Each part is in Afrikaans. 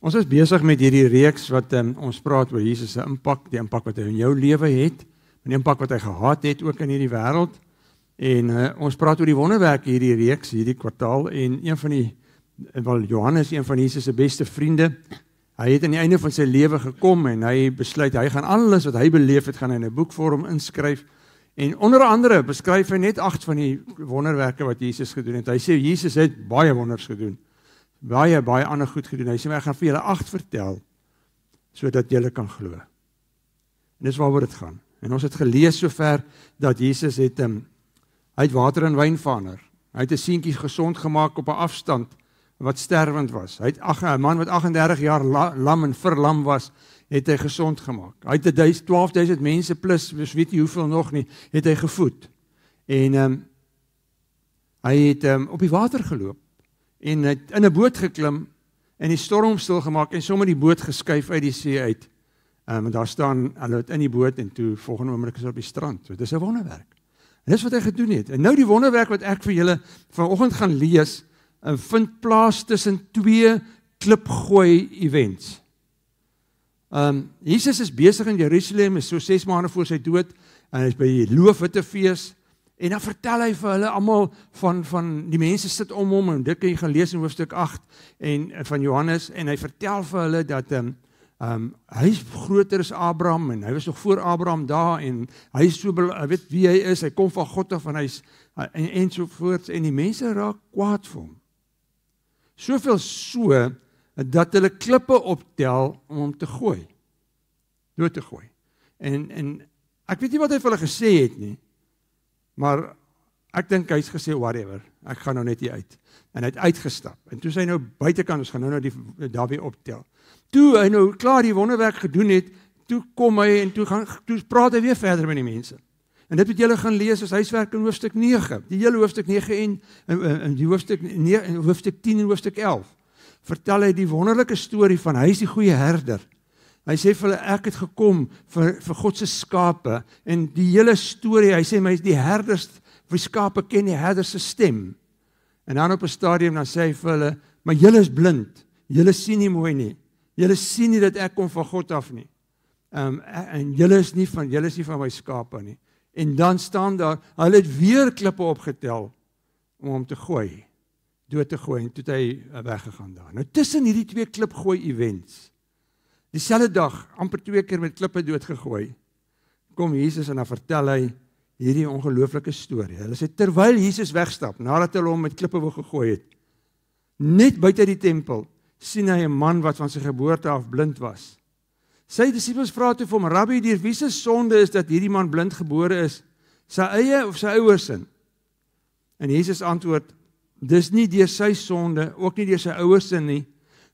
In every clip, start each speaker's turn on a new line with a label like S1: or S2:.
S1: Ons is besig met hierdie reeks wat ons praat oor Jesus se impak, die impak wat hy in jou lewe het, en die impak wat hy gehad het ook in hierdie wêreld. En ons praat oor die wonderwerke hierdie reeks, hierdie kwartaal, en Johannes, een van Jesus se beste vriende, hy het aan die einde van sy lewe gekom en hy besluit, hy gaan alles wat hy beleef het, gaan hy in 'n boekvorm inskryf. En onder andere beskryf hy net 8 van die wonderwerke wat Jesus gedoen het. Hy sê Jesus het baie wonders gedoen. Baie ander goed gedoen. Hy sê, ek gaan vir julle 8 vertel, sodat julle kan glo. En dis waaroor dit gaan. En ons het gelees sover, dat Jesus het, hy het water in wyn verander. Hy het 'n seentjie gesond gemaak op 'n afstand, wat sterwend was. Hy het 'n man wat 38 jaar lam en verlam was, het hy gesond gemaak. Hy het 12.000 mense plus, weet jy hoeveel nog nie, het hy gevoed. En hy het op die water geloop, en het in 'n boot geklim, en die storm stil gemaak, en sommer die boot geskuif uit die see uit. En daar staan, hulle het in die boot, en toe volgende oomblik is op die strand. So, dit is 'n wonderwerk. En dis wat hy gedoen het. En nou die wonderwerk wat ek vir julle vanoggend gaan lees, vind plaas tussen 2 klipgooi events. Jesus is besig in Jerusalem, is so 6 maande voor sy dood, en hy is by die Loofhuttefees, en dan vertel hy vir hulle almal van die mense sit om hom, en dit kan jy gaan lees in hoofstuk 8 van Johannes, en hy vertel vir hulle dat hy is groter as Abraham, en hy was nog voor Abraham daar, en hy is so, hy weet wie hy is, hy kom van God af, en sovoorts, en die mense raak kwaad vir hom. Soveel so, dat hulle klippe optel om hom te gooi, dood te gooi. En ek weet nie wat hy vir hulle gesê het nie, maar ek dink hy het gesê, whatever, ek gaan nou net hier uit. En hy het uitgestap, en toe sy nou buitekant, ons gaan nou daar weer optel. Toe hy nou klaar die wonderwerk gedoen het, toe kom hy en toe praat hy weer verder met die mense. En dit wat julle gaan lees as huiswerk in hoofstuk 9, die hele hoofstuk 9 en die hoofstuk 10 en hoofstuk 11, vertel hy die wonderlike storie van hy is die goeie herder. Hy sê vir hulle, ek het gekom vir God se skape, en die hele storie, hy sê, my is die herders, vir skape ken die herder se stem. En dan op 'n stadium, dan sê hy vir hulle, maar julle is blind, julle sien nie mooi nie, julle sien nie dat ek kom van God af nie, en julle is nie van my skape nie. En dan staan daar, hulle het weer klippe opgetel, om hom te gooi, dood te gooi, en toe het hy weggegaan daar. Nou tussen hierdie 2 klipgooi events, dieselfde dag, amper 2 keer met klippe doodgegooi, kom Jesus en dan vertel hy hierdie ongelooflike storie. Hulle sê, terwyl Jesus wegstap, nadat hulle hom met klippe wou gegooi het, net buite die tempel, sien hy 'n man wat van sy geboorte af blind was. Sy disippels vra toe vir hom, Rabbi, deur wie se sonde is dat hierdie man blind gebore is? Sy eie of sy ouers se? En Jesus antwoord, dis nie deur sy sonde, ook nie deur sy ouers se nie,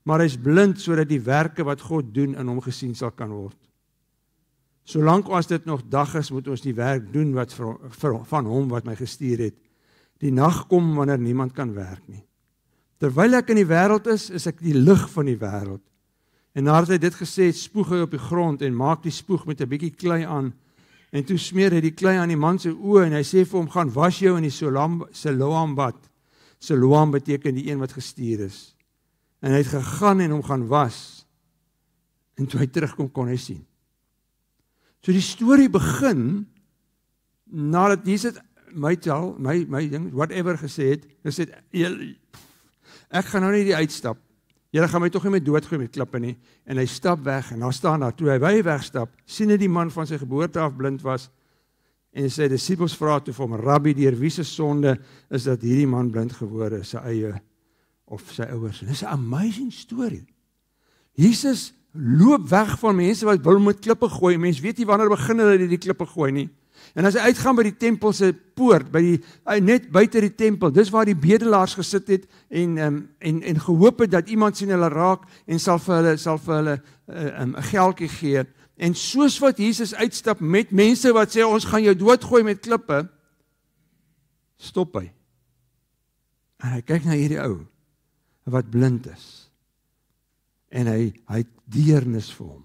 S1: maar hy is blind sodat die werke wat God doen in hom gesien sal kan word. Solank as dit nog dag is, moet ons die werk doen wat van hom wat my gestuur het. Die nag kom wanneer niemand kan werk nie. Terwyl ek in die wêreld is ek die lig van die wêreld. En nadat hy dit gesê het, spoeg hy op die grond en maak die spoeg met 'n bietjie klei aan. En toe smeer hy die klei aan die man se oë en hy sê vir hom, gaan was jou in die Siloam bad. Siloam beteken die een wat gestuur is. En hy het gegaan en hom gaan was. En toe hy terugkom, kon hy sien. So die storie begin, nadat Jesus my ding, whatever gesê het, ek gaan nou nie die uitstap, julle gaan my tog nie met doodgooi met klippe nie, en hy stap weg, en daar staan daar, toe hy wegstap, sien hy die man van sy geboorte af blind was, en sy disippels vra toe vir hom, Rabbi, deur wie se sonde is dat hierdie man blind geword is, sy eie of sy ouers. Dit is 'n amazing storie. Jesus loop weg van mense wat wil met klippe gooi. Mense weet nie wanneer begin hulle die klippe gooi nie. En as hy uitgaan by die tempel se poort, net buite die tempel, dis waar die bedelaars gesit het en gehoop het dat iemand sien hulle raak en sal vir hulle 'n geldjie gee. En soos wat Jesus uitstap met mense wat sê ons gaan jou doodgooi met klippe, stop hy. En hy kyk na hierdie ou wat blind is. En hy het deernis vir hom.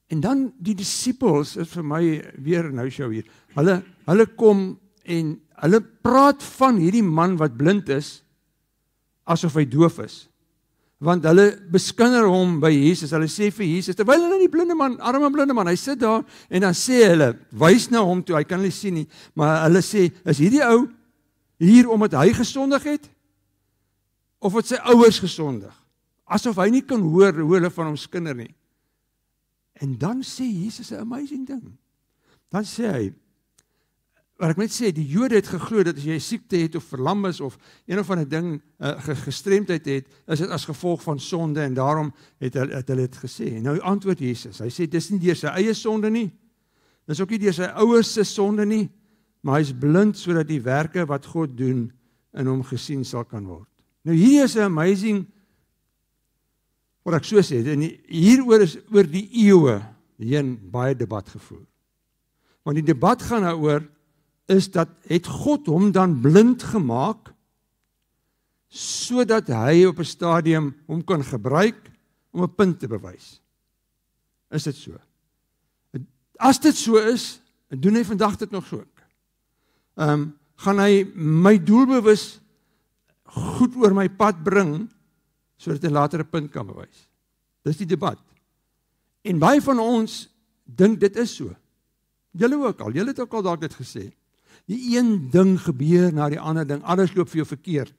S1: En dan die disippels, is vir my weer nou show hier, hulle kom en hulle praat van hierdie man wat blind is, asof hy doof is. Want hulle beskinder hom by Jesus. Hulle sê vir Jesus, terwyl hulle die blinde man, arme blinde man, hy sit daar en dan sê hulle, wys na hom toe, hy kan nie sien nie, maar hulle sê, is hierdie ou hier omdat hy gesondig het? Of het sy ouers gesondig? Asof hy nie kan hoor hoe hulle van hom skinder nie. En dan sê Jesus 'n amazing ding. Dan sê hy, wat ek net sê, die Jode het geglo dat as jy siekte het of verlam is of een of ander ding gestremdheid het, is dit as gevolg van sonde en daarom het hulle dit gesê. En nou antwoord Jesus, hy sê dis nie deur sy eie sonde nie, dis ook nie deur sy ouers se sonde nie, maar hy is blind sodat die werke wat God doen in hom gesien sal kan word. Nou hier is 'n amazing, wat ek so sê, en hieroor is oor die eeue heen baie debat gevoer. Want die debat gaan nou oor, is dat het God hom dan blind gemaak, sodat hy op 'n stadium hom kan gebruik om 'n punt te bewys. Is dit so? As dit so is, doen hy vandag dit nog so ook. Gaan hy my doelbewus goed oor my pad bring, sodat hy later 'n punt kan bewys. Dis die debat. En baie van ons dink dit is so. Julle ook al, julle het ook al dalk dit gesê. Die een ding gebeur na die ander ding, alles loop vir jou verkeerd.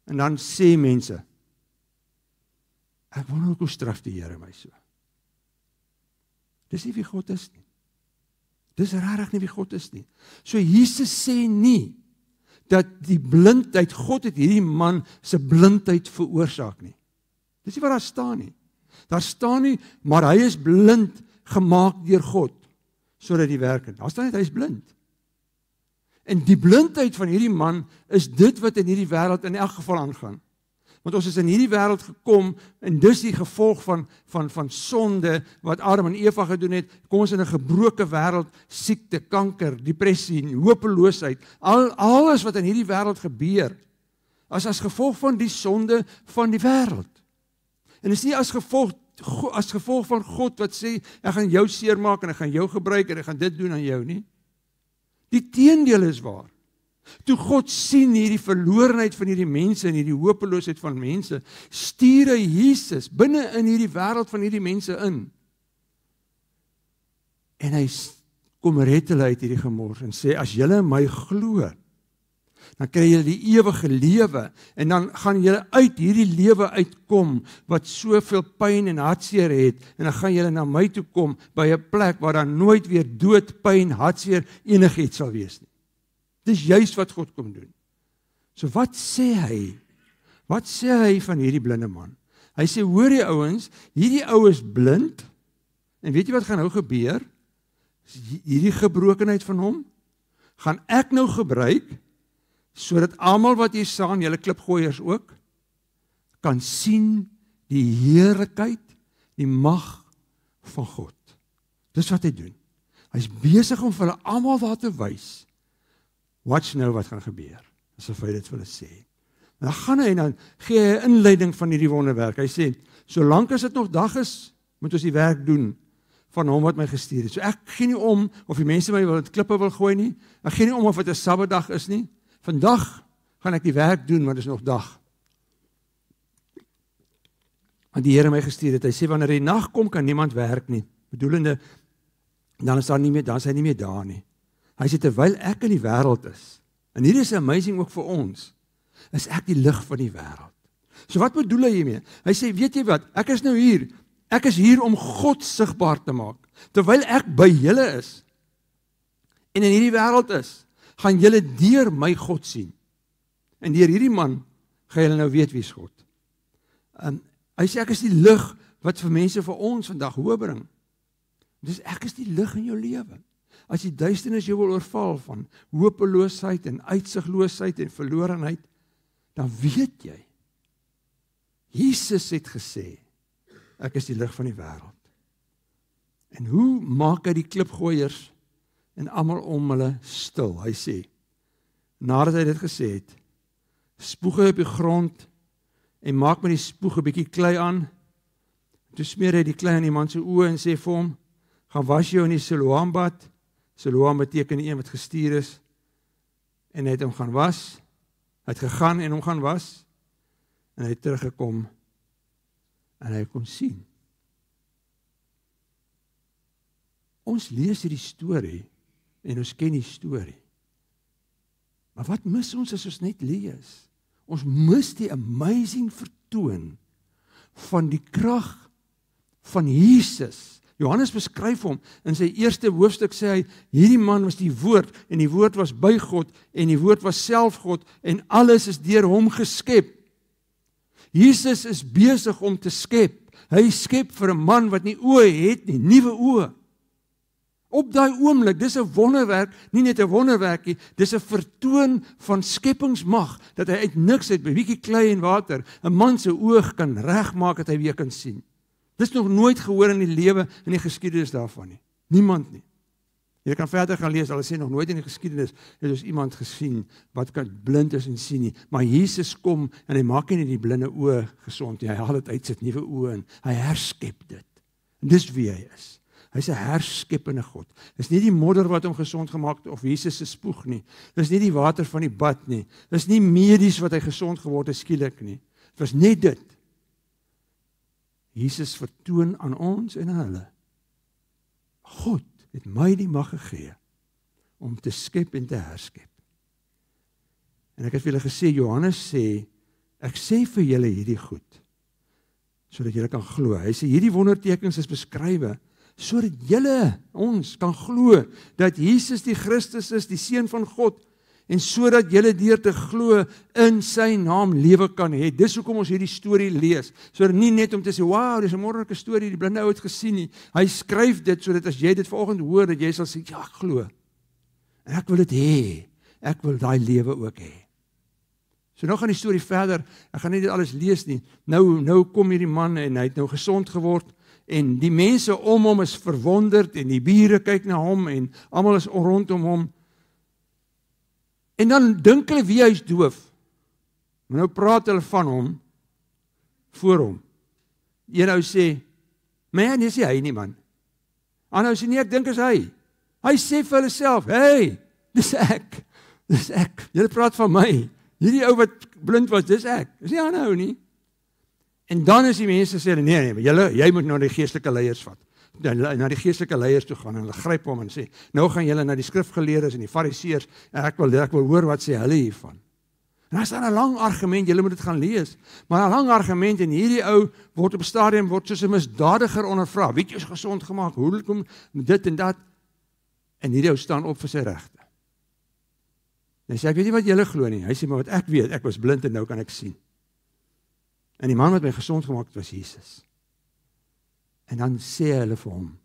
S1: En dan sê mense, ek wonder hoe straf die Here my so. Dis nie wie God is nie. Dis regtig nie wie God is nie. So Jesus sê nie, dat die blindheid, God het hierdie man se blindheid veroorsaak nie. Dis nie wat daar staan nie. Daar staan nie, maar hy is blind gemaak deur God, sodat die werk het. Daar staan net, hy is blind. En die blindheid van hierdie man is dit wat in hierdie wêreld in elk geval aangaan. Want ons is in hierdie wêreld gekom, en dis die gevolg van sonde, wat Adam en Eva gedoen het, kom ons in 'n gebroke wêreld, siekte, kanker, depressie, hopeloosheid, alles wat in hierdie wêreld gebeur, as gevolg van die sonde van die wêreld. En dit is nie as gevolg van God wat sê, ek gaan jou seermaak en ek gaan jou gebruik en ek gaan dit doen aan jou nie. Die teendeel is waar. Toe God sien hierdie verlorenheid van hierdie mense en hierdie hopeloosheid van mense, stuur hy Jesus binne in hierdie wêreld van hierdie mense in. En hy kom red hulle uit hierdie gemors en sê, as julle in my glo, dan kry julle die ewige lewe en dan gaan julle uit hierdie lewe uitkom wat soveel pyn en hartseer het en dan gaan julle na my toe kom by 'n plek waar daar nooit weer dood, pyn, hartseer enigiets sal wees nie. Dis juist wat God kom doen. So wat sê hy? Wat sê hy van hierdie blinde man? Hy sê, hoor die ouens, hierdie ou is blind en weet jy wat gaan nou gebeur? Hierdie gebrokenheid van hom gaan ek nou gebruik sodat almal wat hier staan, julle klipgooiers ook, kan sien die heerlikheid, die mag van God. Dis wat hy doen. Hy's besig om vir hulle almal daar te wys. Watch nou wat gaan gebeur, asof hy dit vir hulle sê. En dan gaan hy en dan gee hy 'n inleiding van hierdie wonderwerk. Hy sê, solank as dit nog dag is, moet ons die werk doen van hom wat my gestuur het. So ek gee nie om of die mense my wil in klippe wil gooi nie. Ek gee nie om of dit 'n Sabbatdag is nie. Vandag gaan ek die werk doen, want dit is nog dag. Want die Here my gestuur het. Hy sê, wanneer die nag kom, kan niemand werk nie. Bedoelende, dan is hy nie meer daar nie. Hy sê, terwyl ek in die wêreld is, en hier is amazing ook vir ons, is ek die lig van die wêreld. So wat bedoel hy hiermee? Hy sê, weet jy wat, ek is nou hier. Ek is hier om God sigbaar te maak. Terwyl ek by julle is, en in hierdie wêreld is, gaan julle deur my God sien. En deur hierdie man, gaan julle nou weet wie is God. Hy sê, ek is die lig wat vir mense vir ons vandag hoop bring. Dus ek is die lig in jou lewe. As die duisternis jou wil oorval van hopeloosheid en uitsigloosheid en verlorenheid, dan weet jy, Jesus het gesê, ek is die lig van die wêreld. En hoe maak hy die klipgooiers en almal om hulle stil? Hy sê, nadat hy dit gesê het, spoeg hy op die grond en maak met die spoeg 'n bietjie klei aan. Toe smeer hy die klei aan iemand se oë en sê vir hom, gaan was jou in die Siloam-bad. Siloam beteken die een wat gestuur is. En hy het hom gaan was. Hy het gegaan en hom gaan was. en hy het teruggekom en hy kon sien. Ons lees hierdie storie en ons ken die storie. Maar wat mis ons as ons net lees? Ons mis die amazing vertoon van die krag van Jesus. Johannes beskryf hom, in sy eerste hoofstuk sê hy, hierdie man was die woord, en die woord was by God, en die woord was self God, en alles is deur hom geskep. Jesus is besig om te skep. Hy skep vir 'n man wat nie oë het nie, nuwe oë. Op daai oomblik, dis 'n wonderwerk, nie net 'n wonderwerkie, dis 'n vertoon van skepingsmag, dat hy uit niks uit, by bietjie klei en water, 'n man se oog kan regmaak dat hy weer kan sien. Dis nog nooit gehoor in die lewe, in die geskiedenis daarvan nie. Niemand nie. Jy kan verder gaan lees, hulle sê nog nooit in die geskiedenis het ons iemand gesien wat kan blind is en sien nie. Maar Jesus kom en hy maak nie die blinde oë gesond nie. Hy haal dit uit, sit nuwe oë in. Hy herskep dit. En dis wie hy is. Hy's 'n herskeppende God. Dis nie die modder wat hom gesond gemaak het of Jesus se spoeg nie. Dis nie die water van die bad nie. Dis nie medies wat hy gesond geword het skielik nie. Dit was net dit. Jesus vertoon aan ons en aan hulle. God het my die mag gegee om te skep en te herskep. En ek het vir julle gesê, Johannes sê, ek sê vir julle hierdie goed, sodat julle kan glo. Hy sê, hierdie wondertekens is beskrywe, sodat julle, ons, kan glo, dat Jesus die Christus is, die Seun van God, en sodat julle deur te glo in sy naam lewe kan hê. Dis hoekom ons hierdie storie lees. Sodat nie net om te sê, wow, dis 'n wonderlike storie, die blinde ou het gesien nie. Hy skryf dit sodat as jy dit vanoggend hoor, dat jy sal sê, ja, ek glo. En ek wil dit hê. Ek wil daai lewe ook hê. So nou gaan die storie verder. Ek gaan nie dit alles lees nie. Nou kom hierdie man en hy het nou gesond geword. En die mense om hom is verwonderd en die bure kyk na hom en almal is rondom hom. En dan dink hulle wie hy is doof. Maar nou praat hulle van hom voor hom. Een ou sê, man, dis nie hy nie man. Ander ou sê nee, ek dink is hy. Hy sê vir hulle self, hey, dis ek. Dis ek. Julle praat van my. Hierdie ou wat blind was, dis ek. Dis nie ander ou nie. En dan is die mense sê, nee, jy moet nou die geestelike leiers vat. Na die geestelike leiers toe gaan en hulle gryp hom en sê, nou gaan julle na die skrifgeleerdes en die fariseërs en ek wil hoor wat sê hulle hiervan. En daar staan 'n lang argument, julle moet dit gaan lees, maar 'n lang argument en hierdie ou word op 'n stadium soos 'n misdadiger ondervra. Wie het jou gesond gemaak? Hoe kom dit en dat? En hierdie ou staan op vir sy regte. En hy sê, ek weet nie wat julle glo nie. Hy sê, maar wat ek weet, ek was blind en nou kan ek sien. En die man wat my gesond gemaak het was Jesus. En dan sê hulle vir hom,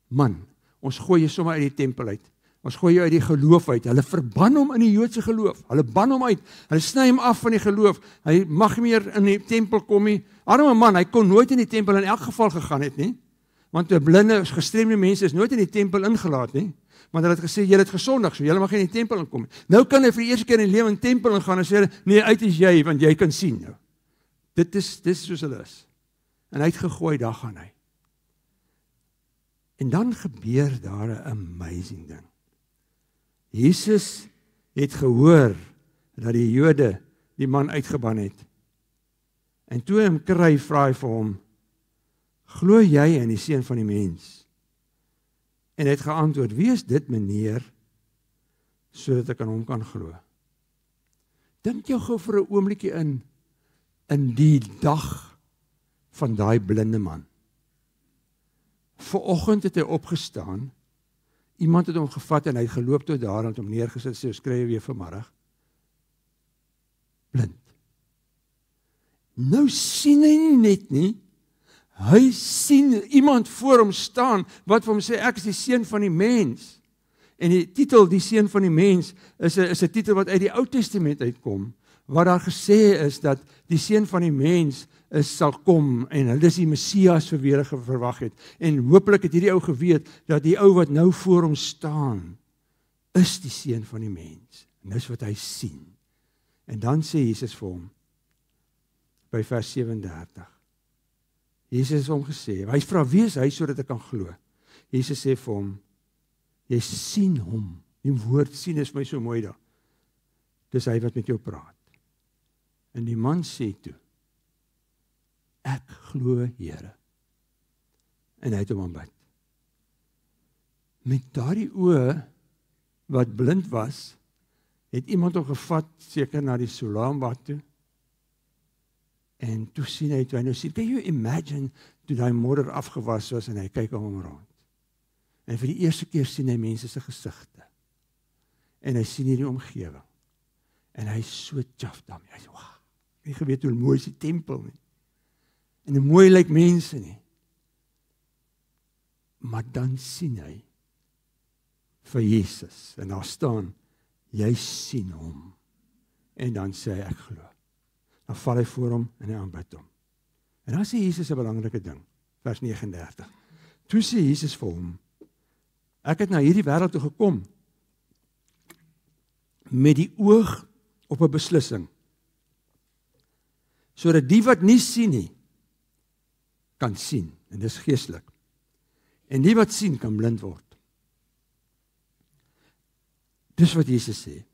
S1: man, ons gooi jou sommer uit die tempel uit. Ons gooi jou uit die geloof uit. Hulle verban hom in die Joodse geloof. Hulle ban hom uit. Hulle sny hom af van die geloof. Hy mag nie meer in die tempel kom nie. Arme man, hy kon nooit in die tempel in elk geval gegaan het nie. Want die blinde, gestremde mense is nooit in die tempel ingelaat nie. Want hulle het gesê, julle het gesondig, so julle mag nie in die tempel inkom nie. Nou kan hy vir die eerste keer in die lewe in die tempel ingaan en sê, nee, uit is jy, want jy kan sien nou. Dit is soos hulle is. En hy het gegooi, daar gaan hy. En dan gebeur daar 'n amazing ding. Jesus het gehoor dat die Jode die man uitgeban het. En toe hy hom kry, vra hy vir hom, glo jy in die Seun van die mens? En hy het geantwoord, wie is dit meneer, sodat ek aan hom kan glo? Dink jou gou vir 'n oombliekie in die dag van daai blinde man. Vanoggend het hy opgestaan, iemand het hom gevat en hy het geloop tot daar en hom neergesit, sê, ons kry jy weer vanmiddag. Blind. Nou sien hy nie net nie, hy sien iemand voor hom staan, wat vir hom sê, ek is die seun van die mens. En die titel, die seun van die mens, is 'n titel wat uit die Ou Testament uitkom, waar daar gesê is dat die seun van die mens sal kom en hulle is die Messias vir wie hulle verwag het. En hopelik het hierdie ou geweet dat die ou wat nou voor hom staan is die seun van die mens. En dis wat hy sien. En dan sê Jesus vir hom by vers 37. Jesus het hom gesê, hy vra wie is hy sodat ek kan glo. Jesus sê vir hom, jy sien hom. Die woord sien is my so mooi daar. Dis hy wat met jou praat. En die man sê toe, glo Here. En hy het hom aanbid. Met daardie oë wat blind was, het iemand hom gevat, seker na die Solaambad toe, en toe sien hy, nou sien, can you imagine, toe die modder afgewas was, en hy kyk om hom rond. En vir die eerste keer sien hy mense se gesigte, en hy sien hierdie omgewing, en hy is so chaff daarmee, hy sê, wauw, ek geweet hoe mooi is die tempel nie, en hoe mooi lyk mense nie, maar dan sien hy, vir Jesus, en daar staan, jy sien hom, en dan sê hy, ek glo. Dan val hy voor hom, en hy aanbid hom. En dan sê Jesus 'n belangrike ding, vers 39. Toe sê Jesus vir hom, ek het na hierdie wêreld toe gekom, met die oog op 'n beslissing, sodat die wat nie sien nie, kan sien, en dis geestelik. En die wat sien, kan blind word. Dis wat Jesus sê.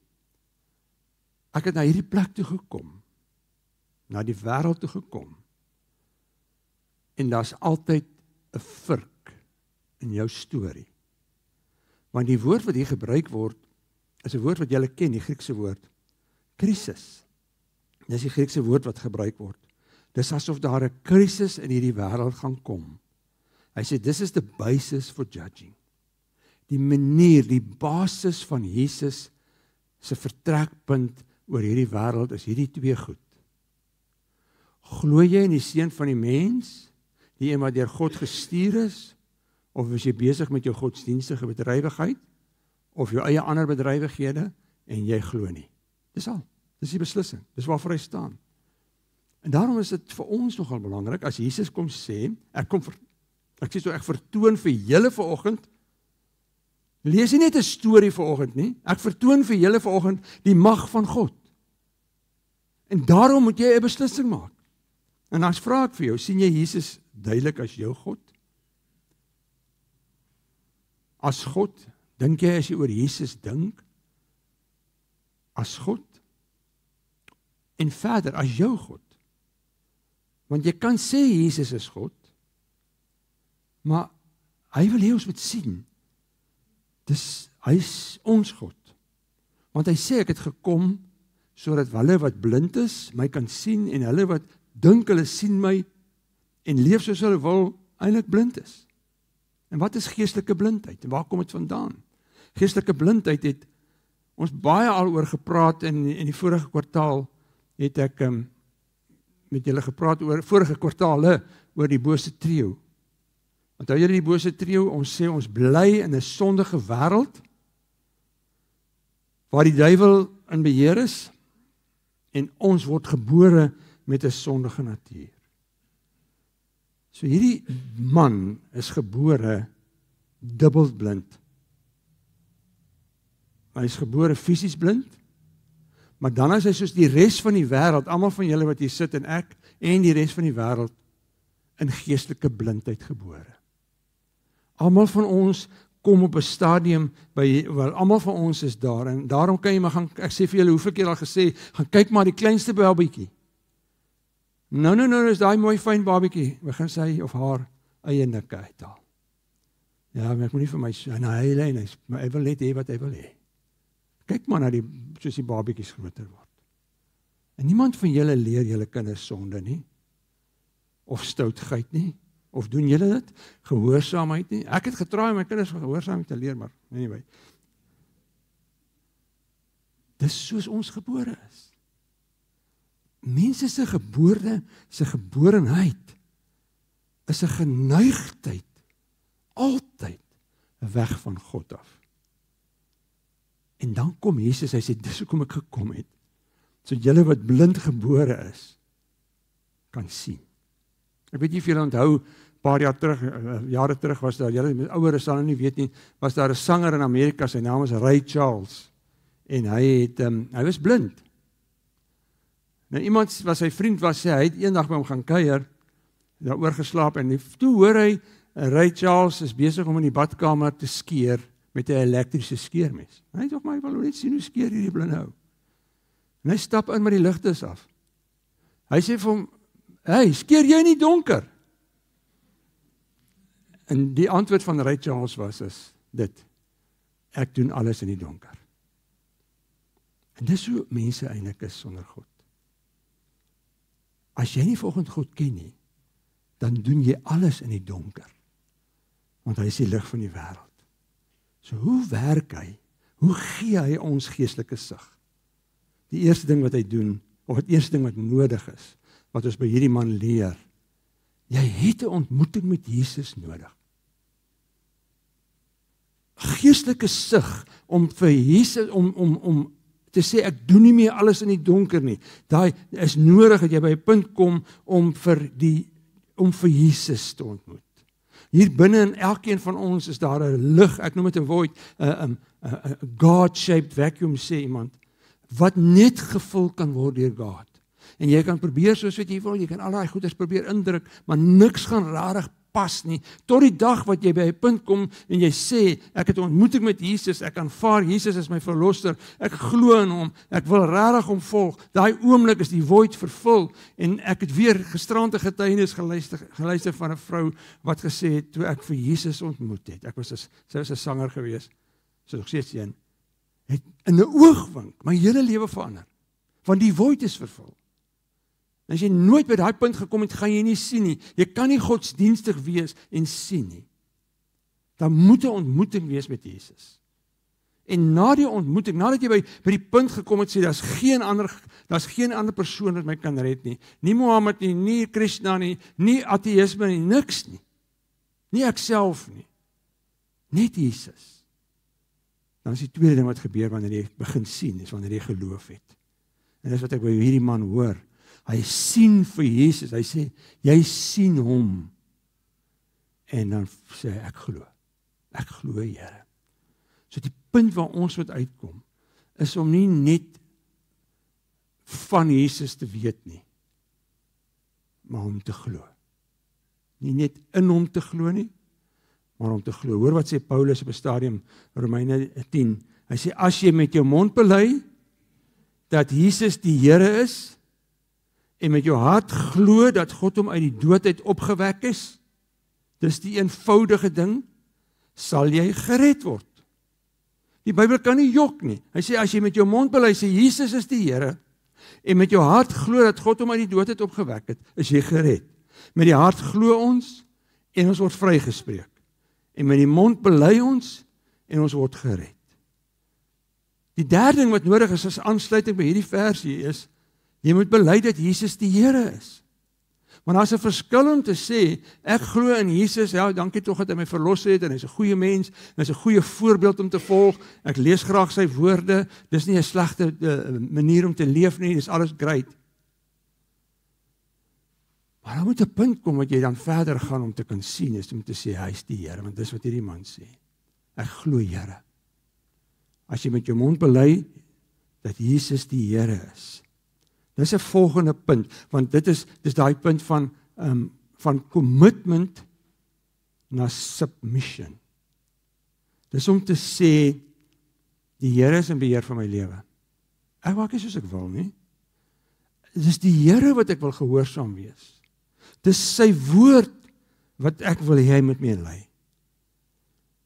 S1: Ek het na hierdie plek toe gekom, na die wêreld toe gekom, en daar's altyd 'n vurk in jou storie. Want die woord wat hier gebruik word, is 'n woord wat julle ken, die Griekse woord, krisis. Dis die Griekse woord wat gebruik word. Dis asof daar 'n krisis in hierdie wêreld gaan kom. Hy sê, this is the basis for judging. Die manier, die basis van Jesus se vertrekpunt oor hierdie wêreld is hierdie twee goed. Glo jy in die seun van die mens, die een wat deur God gestuur is, of is jy besig met jou godsdienstige bedrywigheid, of jou eie ander bedrywighede, en jy glo nie. Dis al, dis die beslissing, dis waarvoor hy staan. En daarom is dit vir ons nogal belangrik, as Jesus kom sê, ek vertoon vir julle vanoggend, lees nie net 'n storie vanoggend nie, ek vertoon vir julle vanoggend die mag van God. En daarom moet jy 'n beslissing maak. En dan vra ek vir jou, sien jy Jesus duidelik as jou God? As God, dink jy as jy oor Jesus dink, as God, en verder as jou God? Want jy kan sê Jesus is God, maar hy wil hê ons moet sien, hy is ons God. Want hy sê, ek het gekom, sodat hulle wat blind is, my kan sien, en hulle wat dink hulle sien my, en leef soos hulle wil, eintlik blind is. En wat is geestelike blindheid? En waar kom dit vandaan? Geestelike blindheid het ons baie al oor gepraat, in die vorige kwartaal, het ek met julle gepraat oor, vorige kwartale, oor die bose trio. Onthou julle die bose trio, ons sê ons bly in 'n sondige wêreld, waar die duiwel in beheer is, en ons word gebore met 'n sondige natuur. So hierdie man is gebore dubbelblind. Hy is gebore fisies blind, maar dan is hy soos die res van die wêreld, almal van julle wat hier sit en ek, en die res van die wêreld, in geestelike blindheid gebore. Almal van ons kom op 'n stadium, almal van ons is daar, en daarom kan jy maar gaan, ek sê vir julle, hoeveel keer al gesê, gaan kyk maar die kleinste babietjie. Nou, is daai mooi fyn babietjie, begin sy of haar eie nikke uithaal. Ja, maar ek moet nie vir my so, en hy wil net hê wat hy wil hê. Kyk maar na soos die babietjies groter word. En niemand van julle leer julle kinders sonde nie, of stoutheid nie, of doen julle dit? Gehoorsaamheid nie. Ek het getraai my kinders van gehoorsaamheid te leer, maar anyway. Dis soos ons gebore is. Mense se geborenheid is 'n geneigtheid, altyd weg van God af. En dan kom Jesus, hy sê, dis hoekom ek gekom het, so julle wat blind gebore is, kan sien. Ek weet nie of julle onthou, paar jare terug was daar, julle oueres sal nie weet nie, was daar 'n sanger in Amerika, sy naam is Ray Charles, en hy was blind. Nou iemand wat sy vriend was, sê, hy het eendag by hom gaan kuier, daar oorgeslaap, en toe hoor hy, Ray Charles is besig om in die badkamer te skeer, met 'n elektriese skeermes. En hy sê, maar ek wil net sien hoe skeer hierdie blinde ou. En hy stap in, maar die ligte is af. Hy sê vir hom, Hey, skeer jy in die donker? En die antwoord van Ray Charles is dit, ek doen alles in die donker. En dis hoe mense eintlik is sonder God. As jy nie volgens God ken nie, dan doen jy alles in die donker. Want hy is die lig van die wêreld. So hoe werk hy? Hoe gee hy ons geestelike sig? Die eerste ding wat hy doen, of die eerste ding wat nodig is, wat ons by hierdie man leer, jy het 'n ontmoeting met Jesus nodig. Geestelike sig om vir Jesus, om te sê, ek doen nie meer alles in die donker nie. Daai is nodig dat jy by 'n punt kom om vir Jesus te ontmoet. Hier binne in elkeen van ons is daar 'n lig, ek noem dit 'n void, 'n God-shaped vacuum, sê iemand, wat net gevul kan word deur God. En jy kan probeer soos wat jy wil, jy kan al daai goeders probeer indruk, maar niks gaan rarig pas nie, tot die dag wat jy by 'n punt kom en jy sê, ek het 'n ontmoeting met Jesus, ek aanvaar Jesus as my verlosser, ek glo in hom, ek wil regtig hom volg. Daai oomblik is die void vervul, en ek het weer gisterand 'n getuienis geluister van 'n vrou wat gesê het, toe ek vir Jesus ontmoet het, sy was 'n sanger gewees, sy is nog steeds een, het in 'n oogwink my hele lewe verander, want die void is vervul. En as jy nooit by daai punt gekom het, gaan jy nie sien nie. Jy kan nie godsdienstig wees en sien nie. Daar moet 'n ontmoeting wees met Jesus. En na die ontmoeting, nadat jy by die punt gekom het, sê, daar's geen ander persoon wat my kan red nie. Nie Mohammed nie, nie Krishna nie, nie ateïsme nie, niks nie. Nie ek self nie. Net Jesus. Dan is die tweede ding wat gebeur wanneer jy begin sien, is wanneer jy geloof het. En dis wat ek by hierdie man hoor. Hy sien vir Jesus, hy sê, jy sien hom. En dan sê hy, ek glo Here. So die punt waar ons moet uitkom, is om nie net van Jesus te weet nie, maar om te glo. Nie net in hom te glo nie, maar om te glo. Hoor wat sê Paulus op 'n stadium, Romeine 10, hy sê, as jy met jou mond bely, dat Jesus die Here is, en met jou hart glo dat God hom uit die dood uit opgewek is, dis die eenvoudige ding, sal jy gered word. Die Bybel kan nie jok nie. Hy sê, as jy met jou mond bely, sê Jesus is die Here, en met jou hart glo dat God hom uit die dood uit opgewek het, is jy gered. Met die hart glo ons, en ons word vrygespreek. En met die mond bely ons, en ons word gered. Die derde ding wat nodig is, as aansluiting by hierdie versie is, jy moet bely dat Jesus die Here is. Want daar's 'n verskil om te sê, ek glo in Jesus, ja, dankie tog dat hy my verlos het, en hy's 'n goeie mens, en hy's 'n goeie voorbeeld om te volg, ek lees graag sy woorde, dis nie 'n slegte manier om te leef nie, dis alles great. Maar dan moet 'n punt kom wat jy dan verder gaan om te kan sien, is om te sê, hy is die Here, want dis wat hierdie man sê. Ek glo Here. As jy met jou mond bely dat Jesus die Here is. Dis 'n volgende punt, want dis daai punt van commitment na submission. Dis om te sê, die Here is in beheer van my lewe. Ek maak nie soos ek wil nie. Dis die Here wat ek wil gehoorsaam wees. Dis sy woord wat ek wil hê hy met my lei.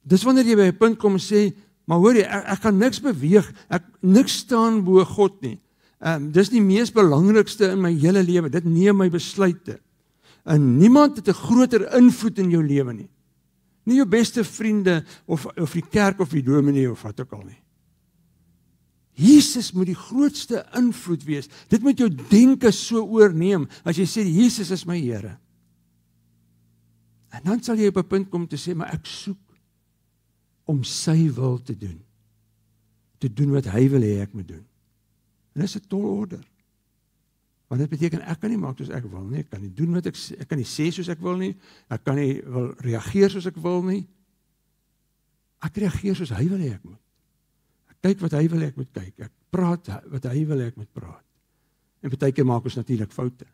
S1: Dis wanneer jy by 'n punt kom en sê, maar hoor jy, ek kan niks beweeg, niks staan bo God nie. Dis die mees belangrikste in my hele lewe, dit neem my besluite. En niemand het 'n groter invloed in jou lewe nie. Nie jou beste vriende, of die kerk, of die dominee, of wat ook al nie. Jesus moet die grootste invloed wees. Dit moet jou denke so oorneem, as jy sê, Jesus is my Here. En dan sal jy op 'n punt kom te sê, maar ek soek om sy wil te doen. Te doen wat hy wil hê ek moet doen. En dit is 'n tolorder. Want dit beteken, ek kan nie maak soos ek wil nie, ek kan nie doen wat ek kan nie sê soos ek wil nie, ek kan nie wil reageer soos ek wil nie. Ek reageer soos hy wil hê ek moet. Ek kyk wat hy wil hê ek moet kyk, ek praat wat hy wil hê ek moet praat. En partykeer maak ons natuurlik foute,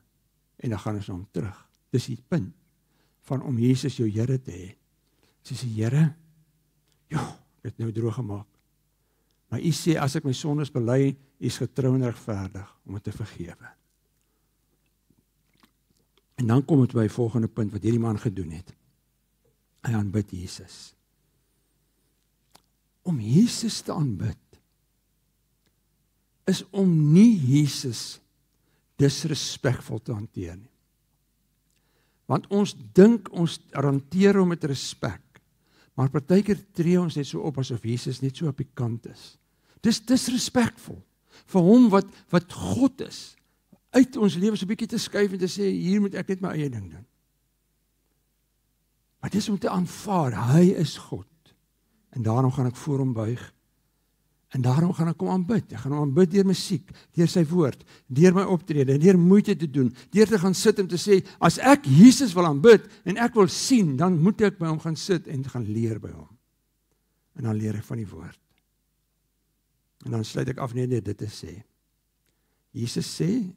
S1: en dan gaan ons na hom terug. Dis die punt van om Jesus jou Here te hê. Sy sê, Here, ek het nou droog gemaak. Maar U sê, as ek my sondes bely, U is getrou en regverdig om dit te vergewe. En dan kom het by die volgende punt wat hierdie man gedoen het. Hy aanbid Jesus. Om Jesus te aanbid, is om nie Jesus disrespekvol te hanteer nie. Want ons dink ons hanteer hom met respek, maar partykeer tree ons net so op asof Jesus net so op die kant is. Dis disrespekvol vir hom wat God is, uit ons lewens 'n bietjie te skuif en te sê, hier moet ek net my eie ding doen. Maar dis om te aanvaar, hy is God. En daarom gaan ek voor hom buig. En daarom gaan ek hom aanbid. Ek gaan hom aanbid deur musiek, deur sy woord, deur my optrede, deur moeite te doen, deur te gaan sit en te sê, as ek Jesus wil aanbid en ek wil sien, dan moet ek by hom gaan sit en gaan leer by hom. En dan leer ek van die woord. En dan sluit ek af net dit te sê. Jesus sê,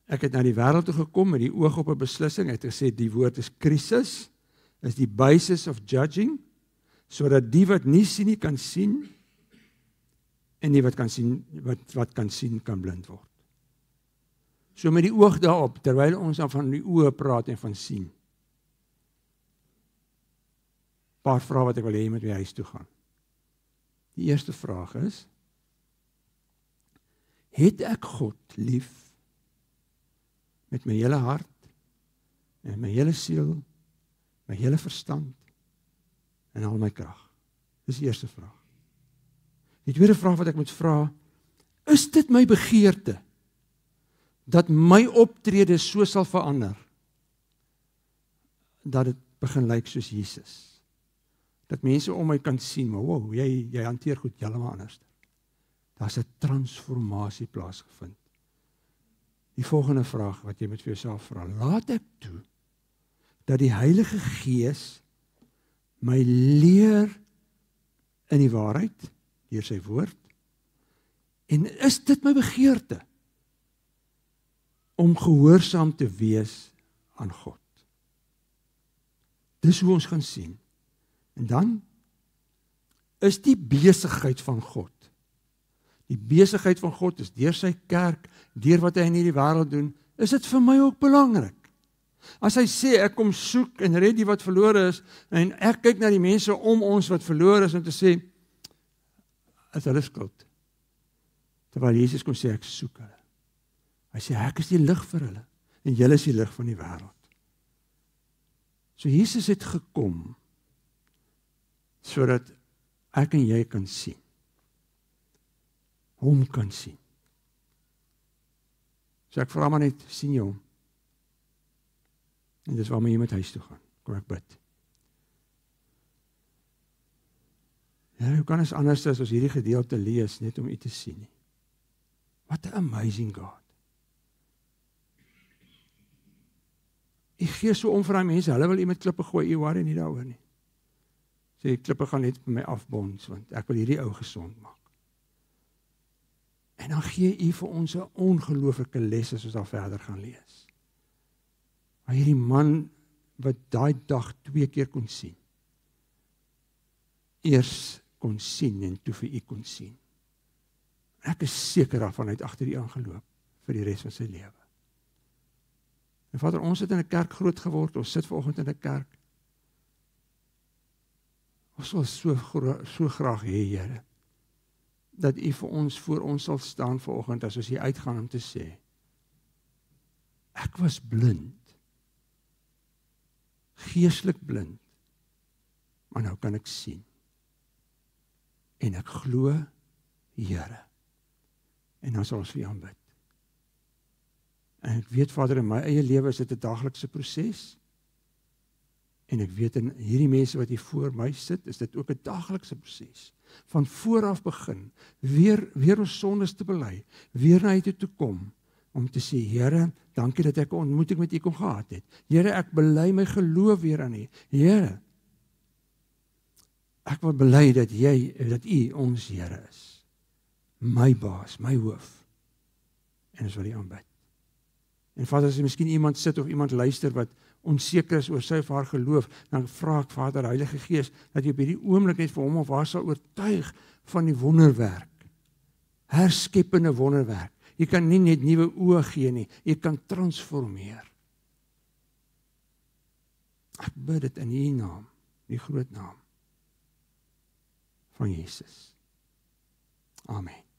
S1: ek het na die wêreld toe gekom met die oog op 'n beslissing. Hy het gesê, die woord is krisis, is die basis of judging, sodat die wat nie sien nie kan sien, en die wat kan sien kan blind word. So met die oog daarop, terwyl ons dan van die oë praat en van sien. Paar vrae wat ek wil hê jy moet by huis toe gaan. Die eerste vraag is, het ek God lief met my hele hart, en my hele siel, my hele verstand, en al my krag? Dis die eerste vraag. Die tweede vraag wat ek moet vra, is dit my begeerte, dat my optrede so sal verander, dat dit begin lyk soos Jesus? Dat mense om my kan sien, maar wow, jy hanteer goed heeltemal anders. Daar's 'n transformasie plaasgevind. Die volgende vraag wat jy moet vir jouself vra, laat ek toe, dat die Heilige Gees my leer in die waarheid, deur sy woord, en is dit my begeerte, om gehoorsaam te wees aan God? Dis hoe ons gaan sien. En dan is die besigheid van God. Die besigheid van God is deur sy kerk, deur wat hy in hierdie wêreld doen, is dit vir my ook belangrik. As hy sê, ek kom soek en red die wat verlore is, en ek kyk na die mense om ons wat verlore is, om te sê, is hulle skuld. Terwyl Jesus kom sê, ek soek hulle. Hy sê, ek is die lig vir hulle, en julle is die lig van die wêreld. So Jesus het gekom, sodat ek en jy kan sien. Hom kan sien. So ek vra maar net, sien jy hom? En dis waarmee jy met huis toe gaan. Kom ek bid. Ja, hoe kan ons anders as ons hierdie gedeelte lees, net om u te sien nie? What an amazing God. Ek gee so om vir die mense, hulle wil u met klippe gooi, u worry nie daaroor nie. Sê, klippe gaan net by my afbons, want ek wil hierdie ou gesond maak. En dan gee u vir ons 'n ongelooflike les as ons daar verder gaan lees. Maar hierdie man wat daai dag 2 keer kon sien. Eers kon sien en toe vir u kon sien. Ek is seker daarvan hy het agter u aangeloop vir die res van sy lewe. En Vader, ons het in 'n kerk groot geword, ons sit vanoggend in 'n kerk. Ons wil so graag hê, Here, dat u vir ons voor ons sal staan vanoggend as ons hier uitgaan om te sê, ek was blind, geestelik blind, maar nou kan ek sien. En ek glo, Here. En dan sal ons vir u aanbid. En ek weet, Vader, in my eie lewe is dit 'n daaglikse proses. En ek weet in hierdie mense wat hier voor my sit, is dit ook 'n daaglikse proses. Van vooraf begin, weer ons sondes te bely, weer na u toe kom, om te sê, Here, dankie dat ek 'n ontmoeting met u kon gehad het. Here, ek bely my geloof weer aan u. Here, ek wil bely dat u ons Here is. My baas, my hoof. En ons wil u aanbid. En Vader, as miskien iemand sit of iemand luister wat onseker is oor sy of haar geloof, dan vra ek, Vader, Heilige Gees, dat jy op hierdie oomblik net vir hom of haar sal oortuig van die wonderwerk. Herskeppende wonderwerk. Jy kan nie net nuwe oë gee nie, jy kan transformeer. Ek bid dit in U naam, die groot naam van Jesus. Amen.